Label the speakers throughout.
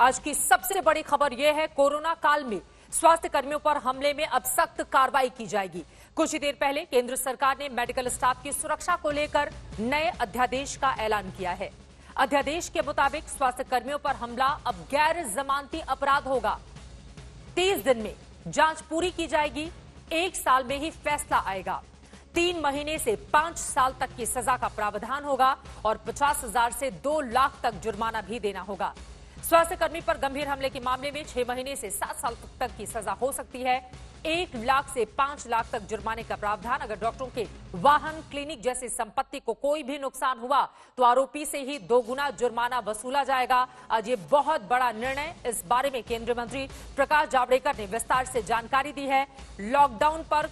Speaker 1: आज की सबसे बड़ी खबर यह है, कोरोना काल में स्वास्थ्य कर्मियों पर हमले में अब सख्त कार्रवाई की जाएगी। कुछ ही देर पहले केंद्र सरकार ने मेडिकल स्टाफ की सुरक्षा को लेकर नए अध्यादेश का ऐलान किया है। अध्यादेश के मुताबिक स्वास्थ्य कर्मियों पर हमला अब गैर जमानती अपराध होगा। 30 दिन में जांच पूरी की जाएगी, 1 साल में ही फैसला आएगा। 3 महीने से 5 साल तक की सजा का प्रावधान होगा और 50,000 से 2 लाख तक जुर्माना भी देना होगा। स्वास्थ्य कर्मी पर गंभीर हमले के मामले में 6 महीने से 7 साल तक की सजा हो सकती है। 1 लाख से 5 लाख तक जुर्माने का प्रावधान। अगर डॉक्टरों के वाहन, क्लिनिक जैसी संपत्ति को कोई भी नुकसान हुआ तो आरोपी से ही 2 गुना जुर्माना वसूला जाएगा। आज ये बहुत बड़ा निर्णय, इस बारे में केंद्रीय मंत्री प्रकाश जावड़ेकर ने विस्तार से जानकारी दी है। लॉकडाउन पर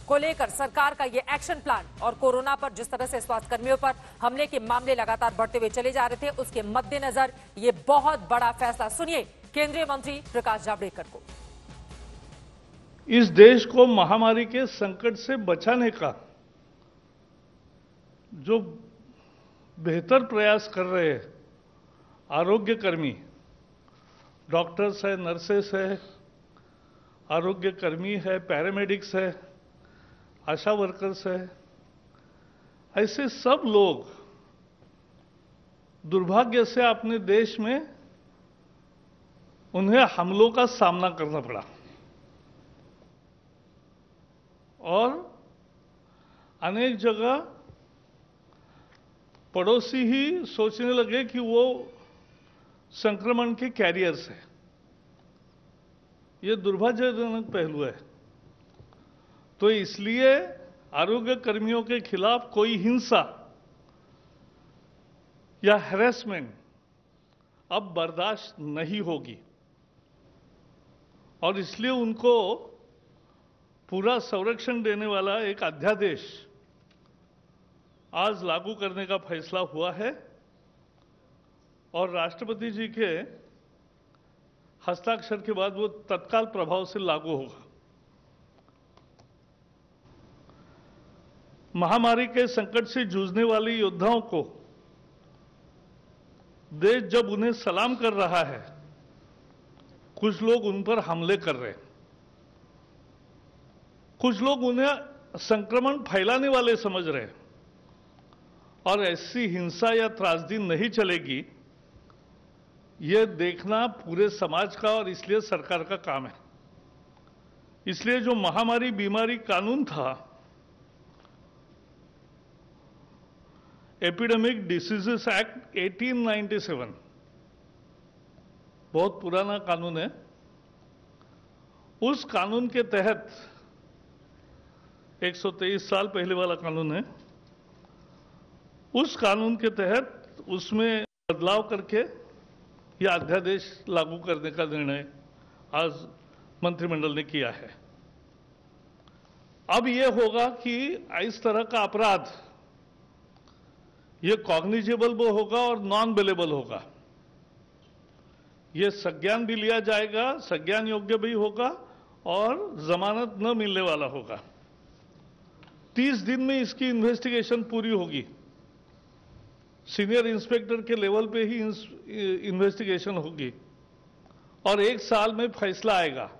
Speaker 1: को लेकर सरकार का ये एक्शन प्लान और कोरोना पर जिस तरह से स्वास्थ्य कर्मियों पर हमले के मामले लगातार बढ़ते हुए चले जा रहे थे, उसके मद्देनजर ये बहुत बड़ा फैसला। सुनिए केंद्रीय मंत्री प्रकाश जावड़ेकर को।
Speaker 2: इस देश को महामारी के संकट से बचाने का जो बेहतर प्रयास कर रहे हैं आरोग्य कर्मी, डॉक्टर्स है, नर्सेस है, आरोग्य कर्मी है, पैरामेडिक्स है, आशा वर्कर्स है, ऐसे सब लोग दुर्भाग्य से अपने देश में उन्हें हमलों का सामना करना पड़ा और अनेक जगह पड़ोसी ही सोचने लगे कि वो संक्रमण के कैरियर्स है। ये दुर्भाग्यजनक पहलू है। तो इसलिए आरोग्य कर्मियों के खिलाफ कोई हिंसा या हैरेसमेंट अब बर्दाश्त नहीं होगी और इसलिए उनको पूरा संरक्षण देने वाला एक अध्यादेश आज लागू करने का फैसला हुआ है और राष्ट्रपति जी के हस्ताक्षर के बाद वो तत्काल प्रभाव से लागू होगा। महामारी के संकट से जूझने वाले योद्धाओं को देश जब उन्हें सलाम कर रहा है, कुछ लोग उन पर हमले कर रहे हैं, कुछ लोग उन्हें संक्रमण फैलाने वाले समझ रहे हैं और ऐसी हिंसा या त्रासदी नहीं चलेगी, यह देखना पूरे समाज का और इसलिए सरकार का काम है। इसलिए जो महामारी बीमारी कानून था, एपिडेमिक डिसीजेस एक्ट 1897, बहुत पुराना कानून है। उस कानून के तहत 123 साल पहले वाला कानून है। उस कानून के तहत उसमें बदलाव करके यह अध्यादेश लागू करने का निर्णय आज मंत्रिमंडल ने किया है। अब यह होगा कि इस तरह का अपराध ये कॉग्निजेबल भी होगा और नॉन बेलेबल होगा। ये संज्ञान भी लिया जाएगा, संज्ञान योग्य भी होगा और जमानत न मिलने वाला होगा। 30 दिन में इसकी इन्वेस्टिगेशन पूरी होगी। सीनियर इंस्पेक्टर के लेवल पे ही इन्वेस्टिगेशन होगी और 1 साल में फैसला आएगा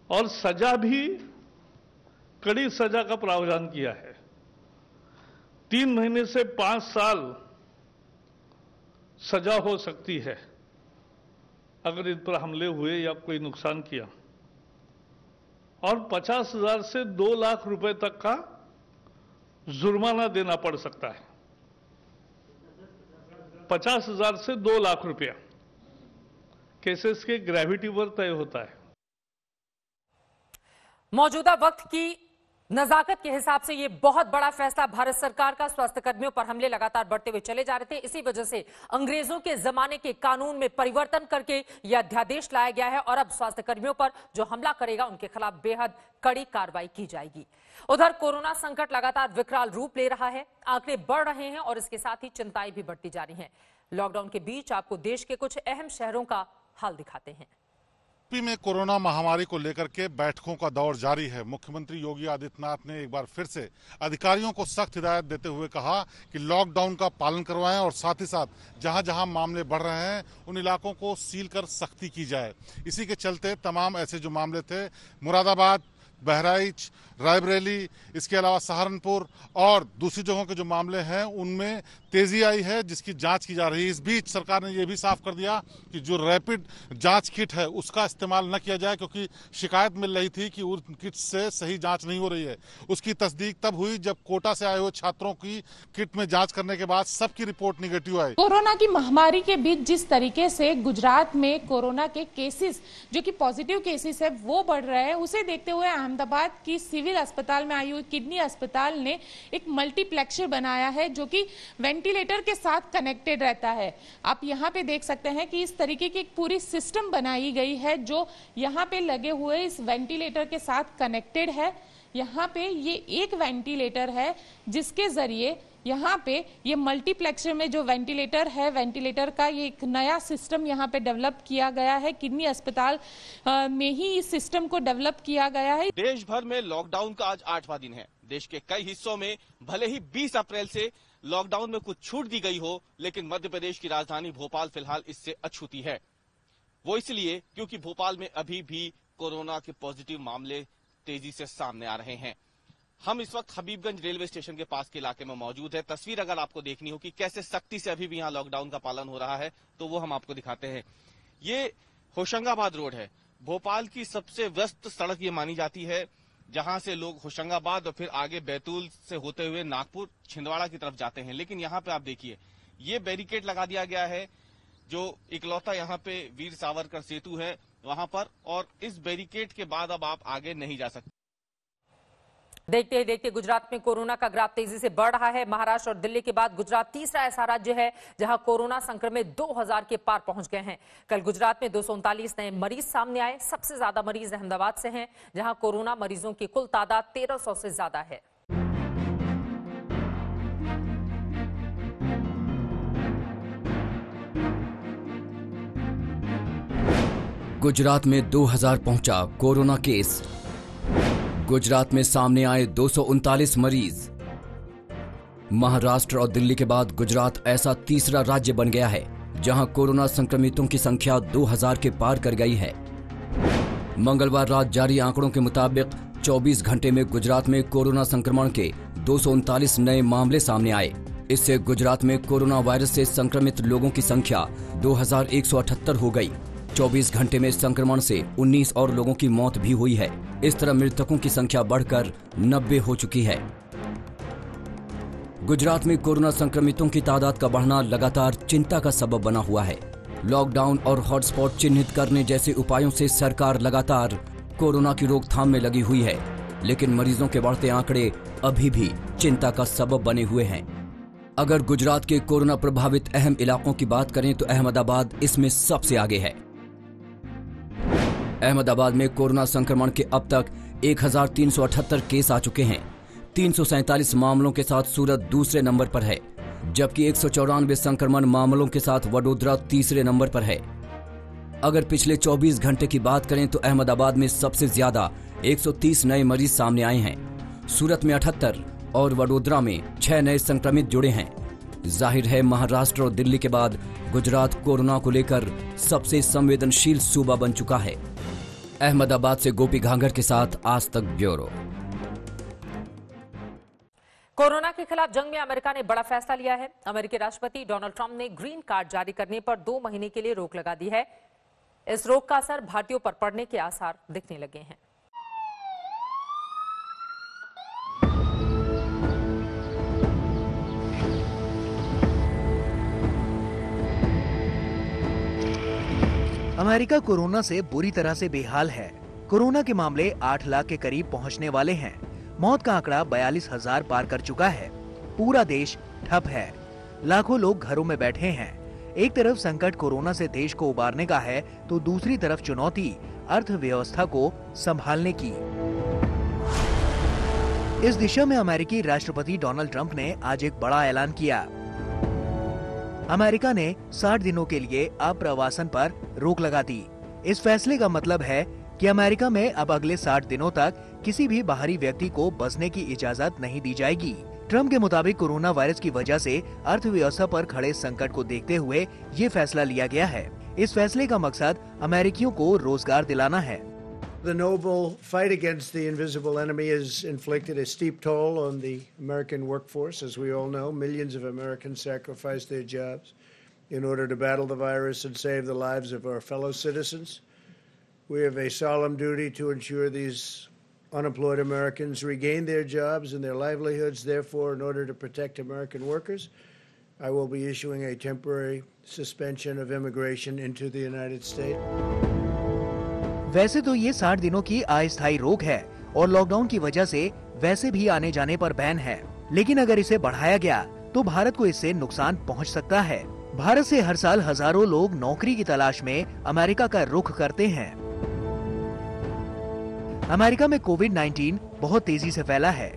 Speaker 2: और सजा भी कड़ी सजा का प्रावधान किया है। 3 महीने से 5 साल सजा हो सकती है अगर इन पर हमले हुए या कोई नुकसान किया और 50,000 से 2 लाख रुपए तक का जुर्माना देना पड़ सकता है। 50,000 से 2 लाख रुपया केसेस के ग्रेविटी पर तय होता है।
Speaker 1: मौजूदा वक्त की नजाकत के हिसाब से ये बहुत बड़ा फैसला भारत सरकार का। स्वास्थ्य कर्मियों पर हमले लगातार बढ़ते हुए चले जा रहे थे, इसी वजह से अंग्रेजों के जमाने के कानून में परिवर्तन करके यह अध्यादेश लाया गया है और अब स्वास्थ्य कर्मियों पर जो हमला करेगा उनके खिलाफ बेहद कड़ी कार्रवाई की जाएगी। उधर कोरोना संकट लगातार विकराल रूप ले रहा है, आंकड़े बढ़ रहे हैं और इसके साथ ही चिंताएं भी बढ़ती जा रही हैं। लॉकडाउन के बीच आपको देश के कुछ अहम शहरों का हाल दिखाते हैं।
Speaker 3: यूपी में कोरोना महामारी को लेकर के बैठकों का दौर जारी है। मुख्यमंत्री योगी आदित्यनाथ ने एक बार फिर से अधिकारियों को सख्त हिदायत देते हुए कहा कि लॉकडाउन का पालन करवाएं और साथ ही साथ जहां जहां मामले बढ़ रहे हैं उन इलाकों को सील कर सख्ती की जाए। इसी के चलते तमाम ऐसे जो मामले थे, मुरादाबाद, बहराइच, रायबरेली, इसके अलावा सहारनपुर और दूसरी जगहों के जो मामले हैं उनमें तेजी आई है, जिसकी जांच की जा रही है। इस बीच सरकार ने यह भी साफ कर दिया कि जो रैपिड जांच किट है उसका इस्तेमाल न किया जाए, क्योंकि शिकायत मिल रही थी कि उन किट से सही जांच नहीं हो रही है। उसकी तस्दीक तब हुई जब कोटा से आए हुए छात्रों की किट में जांच करने के बाद सबकी रिपोर्ट निगेटिव आई।
Speaker 4: कोरोना की महामारी के बीच जिस तरीके से गुजरात में कोरोना के केसेस, जो कि पॉजिटिव केसेस है, वो बढ़ रहे हैं, उसे देखते हुए अहमदाबाद की सिविल अस्पताल में आई हुई किडनी अस्पताल ने एक मल्टीप्लेक्सर बनाया है जो कि वेंटिलेटर के साथ कनेक्टेड रहता है। आप यहाँ पे देख सकते हैं कि इस तरीके की एक पूरी सिस्टम बनाई गई है जो यहाँ पे लगे हुए इस वेंटिलेटर के साथ कनेक्टेड है। यहाँ पे ये एक वेंटिलेटर है जिसके जरिए यहाँ पे ये मल्टीप्लेक्सर में जो वेंटिलेटर है, वेंटिलेटर का ये एक नया सिस्टम यहाँ पे डेवलप किया गया है। किडनी अस्पताल में ही इस सिस्टम को डेवलप किया गया है।
Speaker 5: देश भर में लॉकडाउन का आज 8वां दिन है। देश के कई हिस्सों में भले ही 20 अप्रैल से लॉकडाउन में कुछ छूट दी गई हो, लेकिन मध्य प्रदेश की राजधानी भोपाल फिलहाल इससे अछूती है। वो इसलिए क्योंकि भोपाल में अभी भी कोरोना के पॉजिटिव मामले तेजी से सामने आ रहे हैं। हम इस वक्त हबीबगंज रेलवे स्टेशन के पास के इलाके में मौजूद है। तस्वीर अगर आपको देखनी हो कि कैसे सख्ती से अभी भी यहाँ लॉकडाउन का पालन हो रहा है तो वो हम आपको दिखाते हैं। ये होशंगाबाद रोड है। भोपाल की सबसे व्यस्त सड़क ये मानी जाती है, जहां से लोग होशंगाबाद और फिर आगे बैतूल से होते हुए नागपुर, छिंदवाड़ा की तरफ जाते हैं। लेकिन यहाँ पे आप देखिए, ये बैरिकेड लगा दिया गया है जो इकलौता यहाँ पे वीर सावरकर सेतु है वहां पर, और इस बैरिकेड के बाद अब आप आगे नहीं जा सकते।
Speaker 1: देखते ही देखते गुजरात में कोरोना का ग्राफ तेजी से बढ़ रहा है। महाराष्ट्र और दिल्ली के बाद गुजरात तीसरा ऐसा राज्य है जहां कोरोना संक्रमित 2000 के पार पहुंच गए हैं। कल गुजरात में 239 नए मरीज सामने आए। सबसे ज्यादा मरीज अहमदाबाद से हैं, जहां कोरोना मरीजों की कुल तादाद 1300 से ज्यादा है।
Speaker 6: गुजरात में 2000 पहुंचा कोरोना केस। गुजरात में सामने आए 239 मरीज। महाराष्ट्र और दिल्ली के बाद गुजरात ऐसा तीसरा राज्य बन गया है जहां कोरोना संक्रमितों की संख्या 2000 के पार कर गई है। मंगलवार रात जारी आंकड़ों के मुताबिक 24 घंटे में गुजरात में कोरोना संक्रमण के 239 नए मामले सामने आए। इससे गुजरात में कोरोना वायरस से संक्रमित लोगों की संख्या 2178 हो गई। 24 घंटे में संक्रमण से 19 और लोगों की मौत भी हुई है। इस तरह मृतकों की संख्या बढ़कर 90 हो चुकी है। गुजरात में कोरोना संक्रमितों की तादाद का बढ़ना लगातार चिंता का सबब बना हुआ है। लॉकडाउन और हॉटस्पॉट चिन्हित करने जैसे उपायों से सरकार लगातार कोरोना की रोकथाम में लगी हुई है, लेकिन मरीजों के बढ़ते आंकड़े अभी भी चिंता का सबब बने हुए हैं। अगर गुजरात के कोरोना प्रभावित अहम इलाकों की बात करें तो अहमदाबाद इसमें सबसे आगे है। अहमदाबाद में कोरोना संक्रमण के अब तक 1378 केस आ चुके हैं। 347 मामलों के साथ सूरत दूसरे नंबर पर है, जबकि 194 संक्रमण मामलों के साथ वडोदरा तीसरे नंबर पर है। अगर पिछले 24 घंटे की बात करें तो अहमदाबाद में सबसे ज्यादा 130 नए मरीज सामने आए हैं। सूरत में 78 और वडोदरा में 6 नए संक्रमित जुड़े हैं। जाहिर है महाराष्ट्र और दिल्ली के बाद गुजरात कोरोना को लेकर सबसे संवेदनशील सूबा बन चुका है। अहमदाबाद से गोपी घांगर के साथ आज तक ब्यूरो।
Speaker 1: कोरोना के खिलाफ जंग में अमेरिका ने बड़ा फैसला लिया है। अमेरिकी राष्ट्रपति डोनाल्ड ट्रंप ने ग्रीन कार्ड जारी करने पर 2 महीने के लिए रोक लगा दी है। इस रोक का असर भारतीयों पर पड़ने के आसार दिखने लगे हैं।
Speaker 7: अमेरिका कोरोना से बुरी तरह से बेहाल है। कोरोना के मामले 8 लाख के करीब पहुंचने वाले हैं। मौत का आंकड़ा 42,000 पार कर चुका है। पूरा देश ठप है। लाखों लोग घरों में बैठे हैं। एक तरफ संकट कोरोना से देश को उबारने का है तो दूसरी तरफ चुनौती अर्थव्यवस्था को संभालने की। इस दिशा में अमेरिकी राष्ट्रपति डोनाल्ड ट्रंप ने आज एक बड़ा ऐलान किया। अमेरिका ने 60 दिनों के लिए अप्रवासन पर रोक लगा दी। इस फैसले का मतलब है कि अमेरिका में अब अगले 60 दिनों तक किसी भी बाहरी व्यक्ति को बसने की इजाजत नहीं दी जाएगी। ट्रंप के मुताबिक कोरोना वायरस की वजह से अर्थव्यवस्था पर खड़े संकट को देखते हुए ये फैसला लिया गया है। इस फैसले का मकसद अमेरिकियों को रोजगार दिलाना है।
Speaker 8: The noble fight against the invisible enemy has inflicted a steep toll on the American workforce. As we all know, millions of Americans sacrificed their jobs in order to battle the virus and save the lives of our fellow citizens. We have a solemn duty to ensure these unemployed Americans regain their jobs and their livelihoods. Therefore, in order to protect American workers, I will be issuing a temporary suspension of immigration into the United States.
Speaker 7: वैसे तो ये 60 दिनों की अस्थायी रोक है और lockdown की वजह से वैसे भी आने जाने पर बैन है, लेकिन अगर इसे बढ़ाया गया तो भारत को इससे नुकसान पहुंच सकता है। भारत से हर साल हजारों लोग नौकरी की तलाश में अमेरिका का रुख करते हैं। अमेरिका में कोविड-19 बहुत तेजी से फैला है।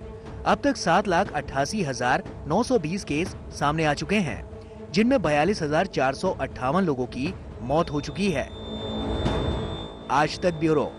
Speaker 7: अब तक 7,88,920 केस सामने आ चुके हैं, जिनमें 42,458 लोगों की मौत हो चुकी है। आज तक ब्यूरो।